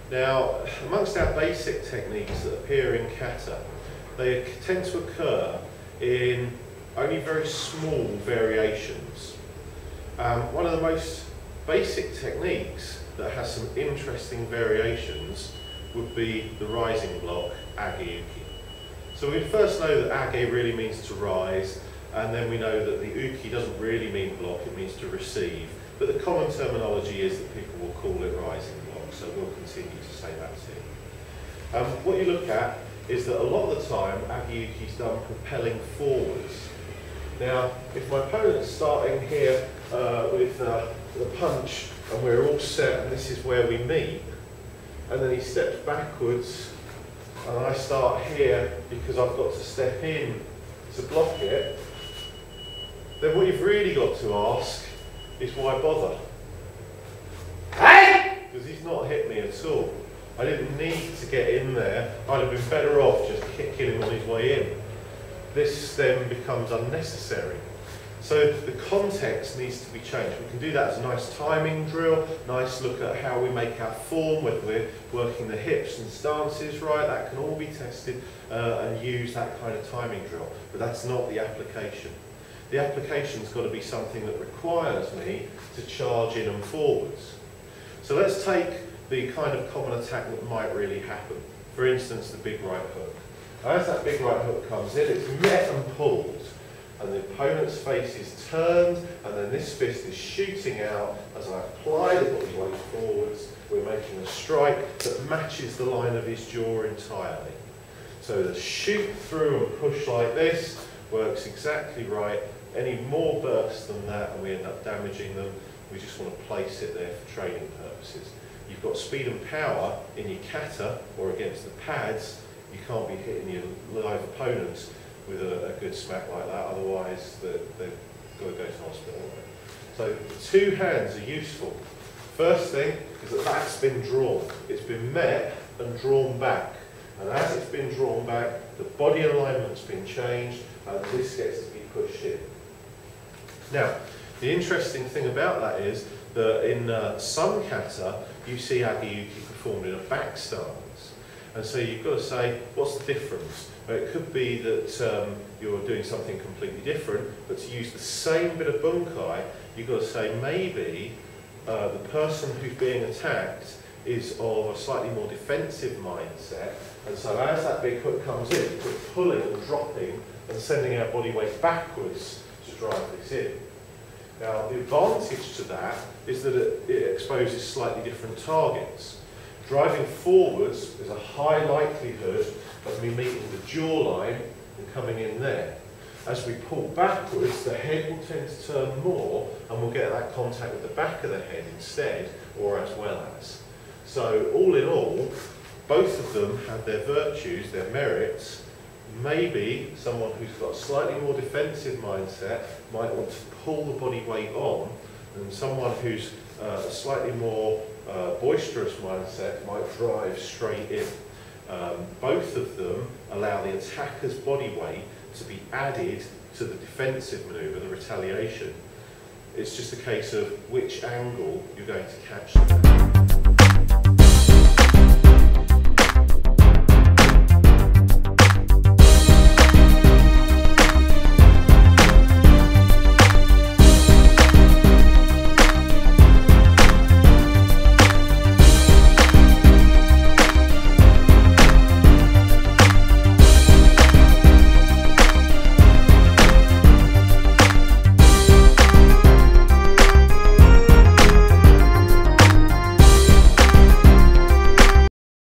Now, amongst our basic techniques that appear in kata, they tend to occur in only very small variations. One of the most basic techniques that has some interesting variations would be the rising block, age-uke. So we first know that age really means to rise, and then we know that the uke doesn't really mean block, it means to receive. But the common terminology is that people will call it rising block, so we'll continue to say that too. What you look at is that a lot of the time, age-uke is done propelling forwards. Now, if my opponent's starting here with the punch, and we're all set, and this is where we meet, and then he steps backwards, and I start here because I've got to step in to block it, then what you've really got to ask is why bother? Because he's not hit me at all. I didn't need to get in there. I'd have been better off just kicking him on his way in. This then becomes unnecessary. So the context needs to be changed. We can do that as a nice timing drill, nice look at how we make our form, whether we're working the hips and stances right, that can all be tested and use that kind of timing drill. But that's not the application. The application's got to be something that requires me to charge in and forwards. So let's take the kind of common attack that might really happen. For instance, the big right hook. As that big right hook comes in, it's met and pulled, and the opponent's face is turned, and then this fist is shooting out. As I apply the body weight forwards, we're making a strike that matches the line of his jaw entirely. So the shoot through and push like this works exactly right. Any more bursts than that and we end up damaging them, we just want to place it there for training purposes. You've got speed and power in your kata or against the pads. You can't be hitting your live opponents with a good smack like that, otherwise they've got to go to hospital. So two hands are useful. First thing is that that's been drawn. It's been met and drawn back. And as it's been drawn back, the body alignment's been changed and this gets to be pushed in. Now, the interesting thing about that is that in some kata, you see age-uke performed in a back stance. And so you've got to say, what's the difference? Well, it could be that you're doing something completely different, but to use the same bit of bunkai, you've got to say maybe the person who's being attacked is of a slightly more defensive mindset, and so as that big hook comes in, we're pulling and dropping and sending our body weight backwards to drive this in. Now, the advantage to that is that it exposes slightly different targets. Driving forwards is a high likelihood of me meeting the jawline and coming in there. As we pull backwards, the head will tend to turn more and we'll get that contact with the back of the head instead, or as well as. So all in all, both of them have their virtues, their merits. Maybe someone who's got a slightly more defensive mindset might want to pull the body weight on, and someone who's a slightly more boisterous mindset might drive straight in. Both of them allow the attacker's body weight to be added to the defensive manoeuvre, the retaliation. It's just a case of which angle you're going to catch them at.